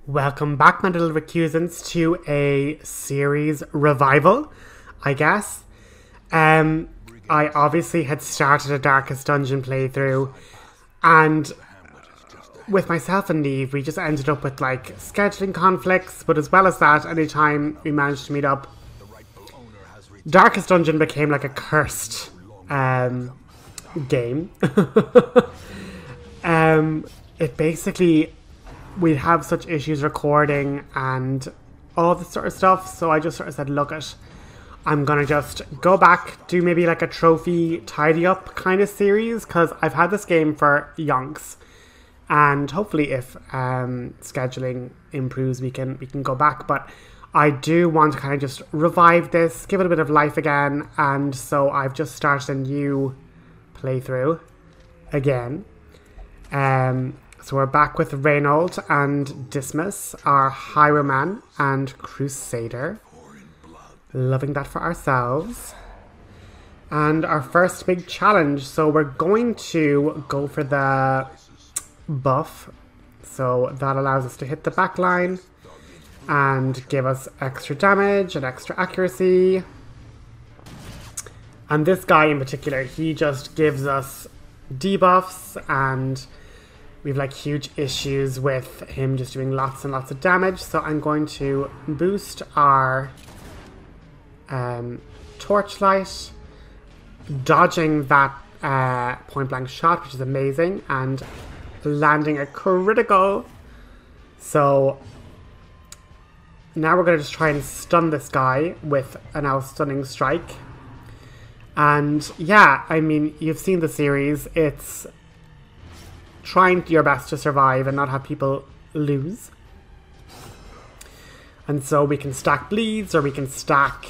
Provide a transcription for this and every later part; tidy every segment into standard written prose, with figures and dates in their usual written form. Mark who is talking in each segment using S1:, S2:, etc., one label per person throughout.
S1: Welcome back, my little recusants, to a series revival, I guess. I obviously had started a Darkest Dungeon playthrough, and with myself and Neve, we just ended up with like scheduling conflicts, but as well as that, anytime we managed to meet up, Darkest Dungeon became like a cursed game. It basically, we'd have such issues recording and all this sort of stuff, so I just sort of said, look it, I'm gonna just go back, do maybe like a trophy tidy up kind of series, because I've had this game for yonks, and hopefully if scheduling improves we can go back, but I do want to kind of just revive this, give it a bit of life again, and so I've just started a new playthrough again. So we're back with Reynauld and Dismas, our highwayman and crusader. Loving that for ourselves. And our first big challenge. So we're going to go for the buff. So that allows us to hit the back line and give us extra damage and extra accuracy. And this guy in particular, he just gives us debuffs, and we've like huge issues with him just doing lots and lots of damage. So I'm going to boost our torchlight, dodging that point blank shot, which is amazing, and landing a critical. So now we're going to just try and stun this guy with an stunning strike. And yeah, I mean, you've seen the series. It's trying your best to survive and not have people lose. And so we can stack bleeds, or we can stack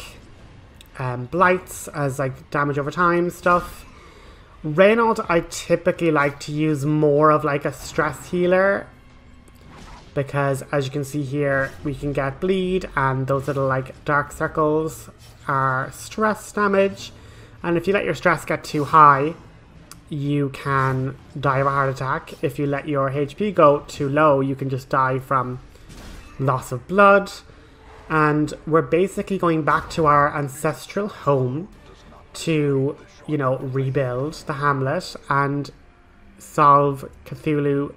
S1: blights as like damage over time stuff. Reynauld, I typically like to use more of like a stress healer, because as you can see here, we can get bleed, and those little like dark circles are stress damage. And if you let your stress get too high, you can die of a heart attack. If you let your HP go too low, you can just die from loss of blood. And we're basically going back to our ancestral home to, you know, rebuild the Hamlet and solve Cthulhu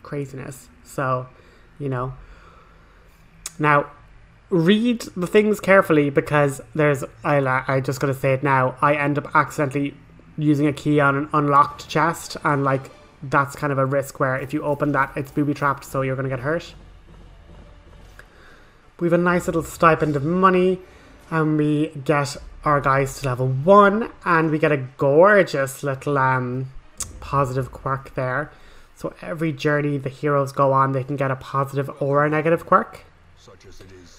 S1: craziness. So, you know. Now, read the things carefully, because there's, I just gotta say it now, I end up accidentally using a key on an unlocked chest, and like that's kind of a risk where if you open that, it's booby trapped, so you're gonna get hurt. We have a nice little stipend of money, and we get our guys to level 1, and we get a gorgeous little positive quirk there. So every journey the heroes go on, they can get a positive or a negative quirk.
S2: Such as it is.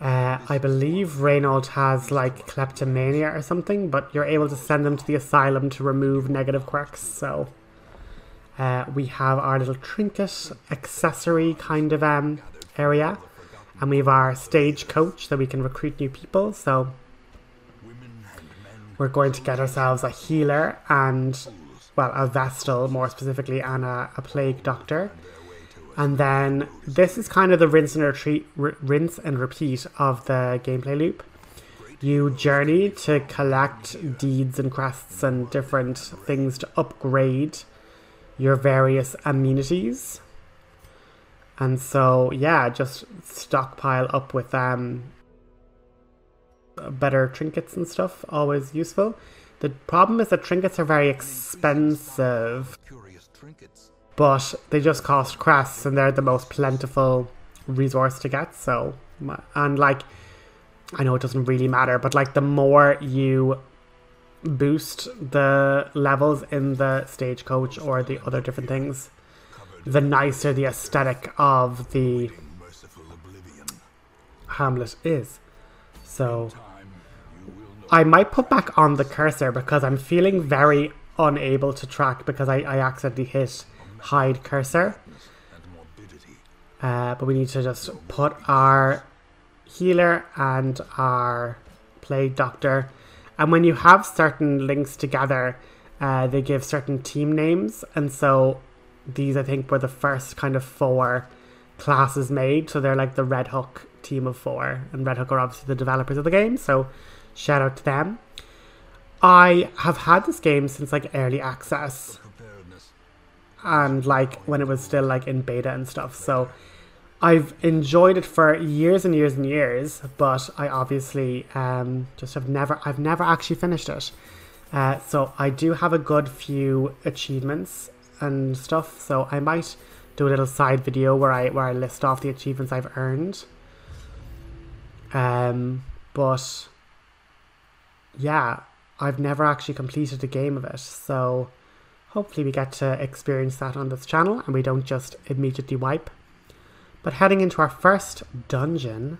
S1: I believe Reynauld has like kleptomania or something, but you're able to send them to the asylum to remove negative quirks. So we have our little trinket accessory kind of area, and we have our stagecoach that we can recruit new people. So we're going to get ourselves a healer and, well, a vestal more specifically, and a plague doctor. And then this is kind of the rinse and repeat of the gameplay loop. You journey to collect deeds and crests and different things to upgrade your various amenities. And so, yeah, just stockpile up with better trinkets and stuff, always useful. The problem is that trinkets are very expensive.
S2: Curious trinkets.
S1: But they just cost crests, and they're the most plentiful resource to get. So, and like, I know it doesn't really matter, but like the more you boost the levels in the stagecoach or the other different things, the nicer the aesthetic of the Hamlet is. So I might put back on the cursor, because I'm feeling very unable to track, because I accidentally hit hide cursor, but we need to just put our healer and our plague doctor, and when you have certain links together, they give certain team names, and so these I think were the first kind of 4 classes made. So they're like the Red Hook team of 4. And Red Hook are obviously the developers of the game. So shout out to them. I have had this game since like early access. And like when it was still like in beta and stuff. So I've enjoyed it for years and years and years, but I obviously I've never actually finished it. So I do have a good few achievements and stuff. So I might do a little side video where I list off the achievements I've earned. But yeah, I've never actually completed a game of it. So hopefully we get to experience that on this channel and we don't just immediately wipe. But heading into our first dungeon,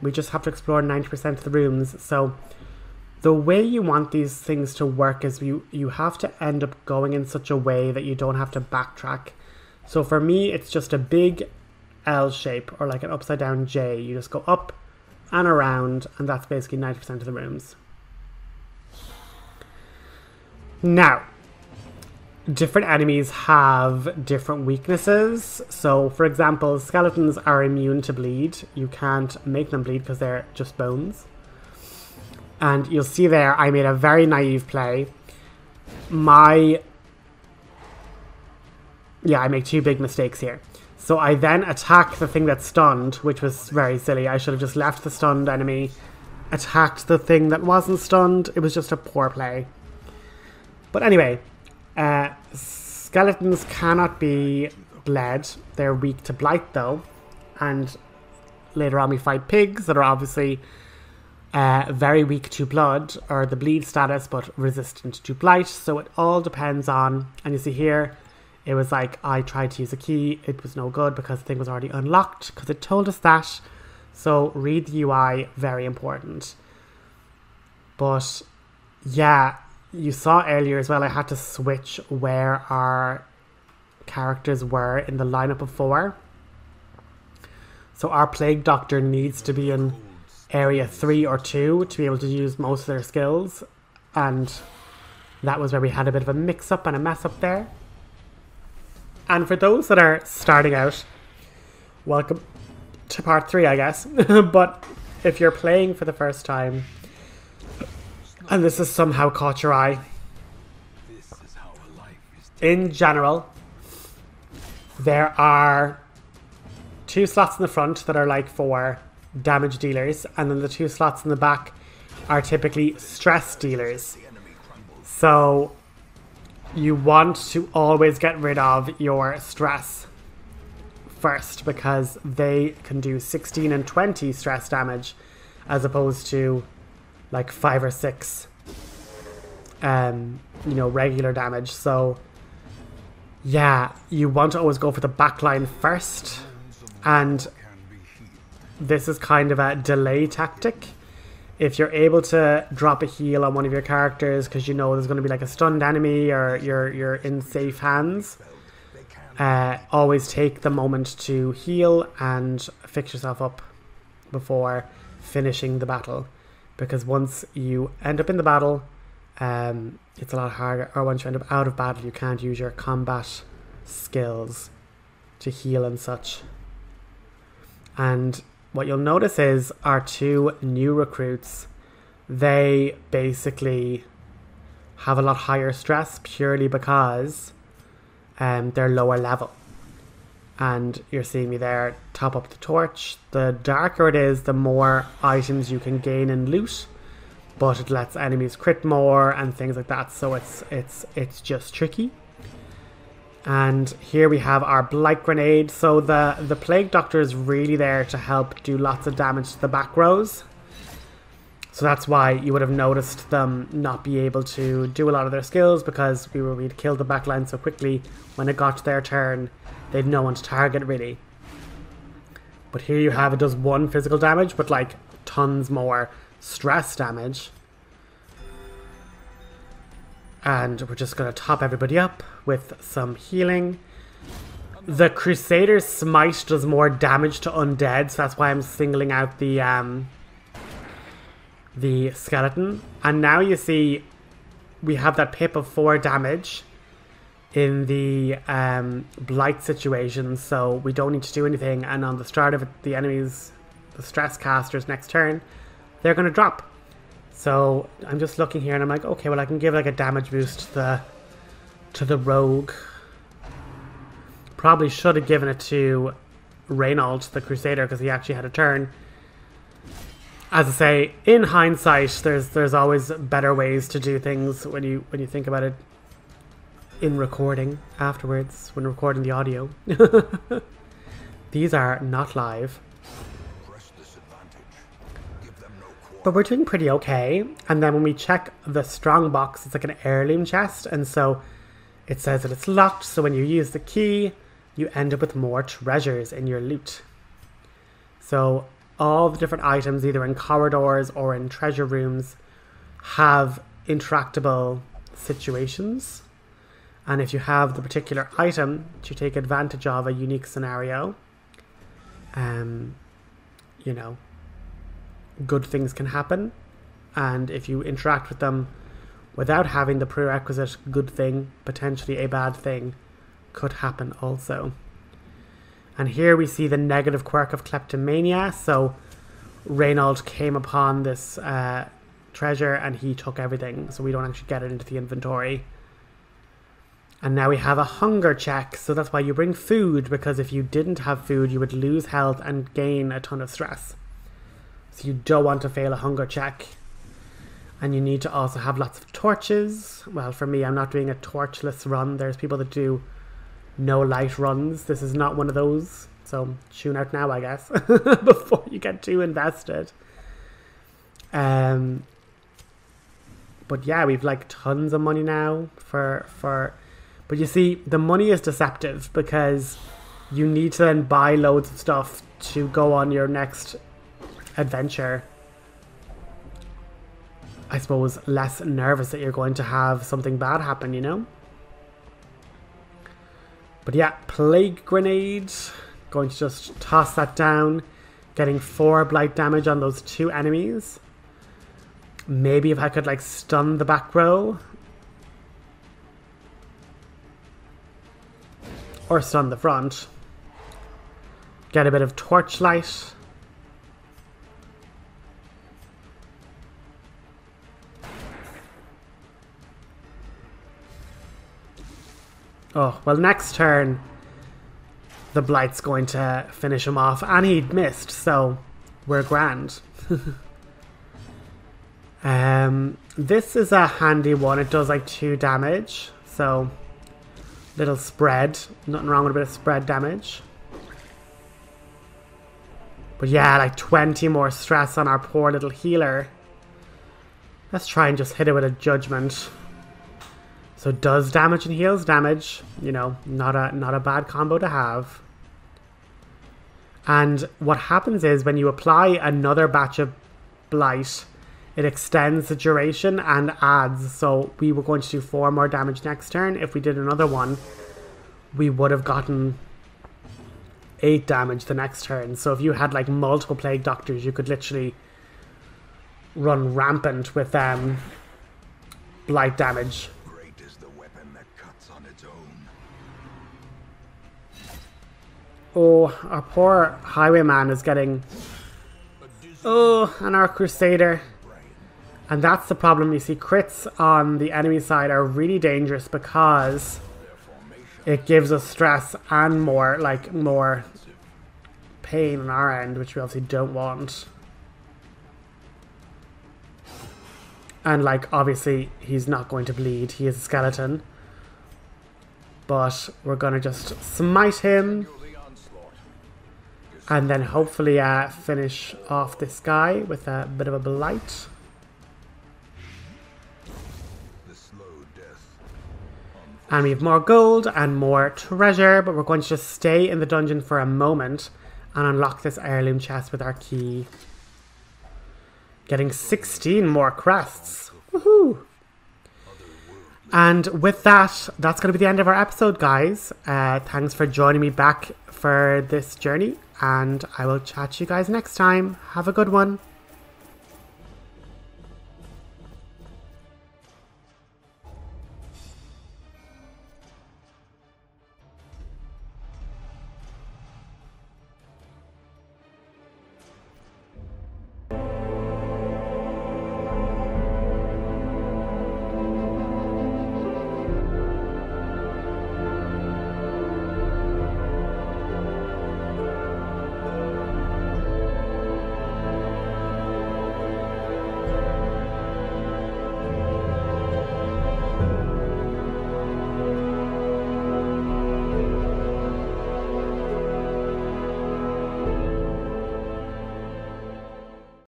S1: we just have to explore 90% of the rooms. So the way you want these things to work is you have to end up going in such a way that you don't have to backtrack. So for me, it's just a big L shape or like an upside down J. You just go up and around, and that's basically 90% of the rooms. Now, different enemies have different weaknesses. So, for example, skeletons are immune to bleed. You can't make them bleed because they're just bones. And you'll see there, I made a very naive play. I make 2 big mistakes here. So I then attack the thing that's stunned, which was very silly. I should have just left the stunned enemy, attacked the thing that wasn't stunned. It was just a poor play. But anyway, skeletons cannot be bled. They're weak to blight though. And later on we fight pigs that are obviously very weak to blood, or the bleed status, but resistant to blight. So it all depends on, and you see here, it was like I tried to use a key. It was no good because the thing was already unlocked because it told us that. So read the UI, very important. But yeah, you saw earlier as well, I had to switch where our characters were in the lineup of 4. So our Plague Doctor needs to be in area 3 or 2 to be able to use most of their skills. And that was where we had a bit of a mix-up and a mess-up there. And for those that are starting out, welcome to part 3, I guess. But if you're playing for the first time, and this has somehow caught your eye, in general, there are 2 slots in the front that are like for damage dealers, and then the 2 slots in the back are typically stress dealers. So you want to always get rid of your stress first, because they can do 16 and 20 stress damage as opposed to like 5 or 6 regular damage. So yeah, you want to always go for the backline first, and this is kind of a delay tactic. If you're able to drop a heal on one of your characters because you know there's going to be like a stunned enemy or you're in safe hands, always take the moment to heal and fix yourself up before finishing the battle. Because once you end up in the battle, it's a lot harder, or once you end up out of battle, you can't use your combat skills to heal and such. And what you'll notice is our 2 new recruits, they basically have a lot higher stress purely because they're lower level. And you're seeing me there top up the torch. The darker it is, the more items you can gain and loot, but it lets enemies crit more and things like that. So it's just tricky. And here we have our Blight Grenade. So the Plague Doctor is really there to help do lots of damage to the back rows. So that's why you would have noticed them not be able to do a lot of their skills, because we'd killed the back line so quickly. When it got to their turn, they'd no one to target really. But here you have, it does 1 physical damage, but like tons more stress damage. And we're just going to top everybody up with some healing. The Crusader's Smite does more damage to undead, so that's why I'm singling out the skeleton. And now you see we have that pip of 4 damage. in the blight situation, so we don't need to do anything. And on the start of the enemy's, the stress caster's next turn, they're going to drop. So I'm just looking here and I'm like, okay, well I can give like a damage boost to the rogue. Probably should have given it to Reynauld, the Crusader, because he actually had a turn. As I say, in hindsight, there's always better ways to do things when you think about it in recording afterwards, when recording the audio. These are not live. But we're doing pretty okay. And then when we check the strong box, it's like an heirloom chest, and so it says that it's locked, so when you use the key, you end up with more treasures in your loot. So all the different items, either in corridors or in treasure rooms, have interactable situations. And if you have the particular item to take advantage of a unique scenario, you know, good things can happen. And if you interact with them without having the prerequisite good thing, potentially a bad thing could happen also. And here we see the negative quirk of kleptomania. So Reynauld came upon this treasure and he took everything, so we don't actually get it into the inventory. And now we have a hunger check, so that's why you bring food, because if you didn't have food you would lose health and gain a ton of stress. So you don't want to fail a hunger check. And you need to also have lots of torches. Well, for me, I'm not doing a torchless run. There's people that do no light runs. This is not one of those. So tune out now, I guess, before you get too invested. But yeah, we've like tons of money now but you see, the money is deceptive because you need to then buy loads of stuff to go on your next adventure. I suppose less nervous that you're going to have something bad happen, you know? But yeah, plague grenade. Going to just toss that down. Getting 4 blight damage on those 2 enemies. Maybe if I could like stun the back row. Or stun the front. Get a bit of torchlight. Oh, well, next turn, the Blight's going to finish him off, and he'd missed, so we're grand. This is a handy one. It does like 2 damage, so little spread. Nothing wrong with a bit of spread damage. But yeah, like 20 more stress on our poor little healer. Let's try and just hit it with a judgment. So it does damage and heals damage. You know, not a bad combo to have. And what happens is when you apply another batch of blight, it extends the duration and adds. So we were going to do 4 more damage next turn. If we did another one, we would have gotten 8 damage the next turn. So if you had like multiple plague doctors, you could literally run rampant with blight damage. Oh, our poor highwayman is getting... Oh, and our crusader. And that's the problem. You see, crits on the enemy side are really dangerous because it gives us stress and more pain on our end, which we obviously don't want. And like, obviously, he's not going to bleed. He is a skeleton. But we're going to just smite him. And then hopefully finish off this guy with a bit of a blight. And we have more gold and more treasure, but we're going to just stay in the dungeon for a moment and unlock this heirloom chest with our key. Getting 16 more crests. Woohoo! And with that, that's going to be the end of our episode, guys. Thanks for joining me back for this journey, and I will chat to you guys next time. Have a good one.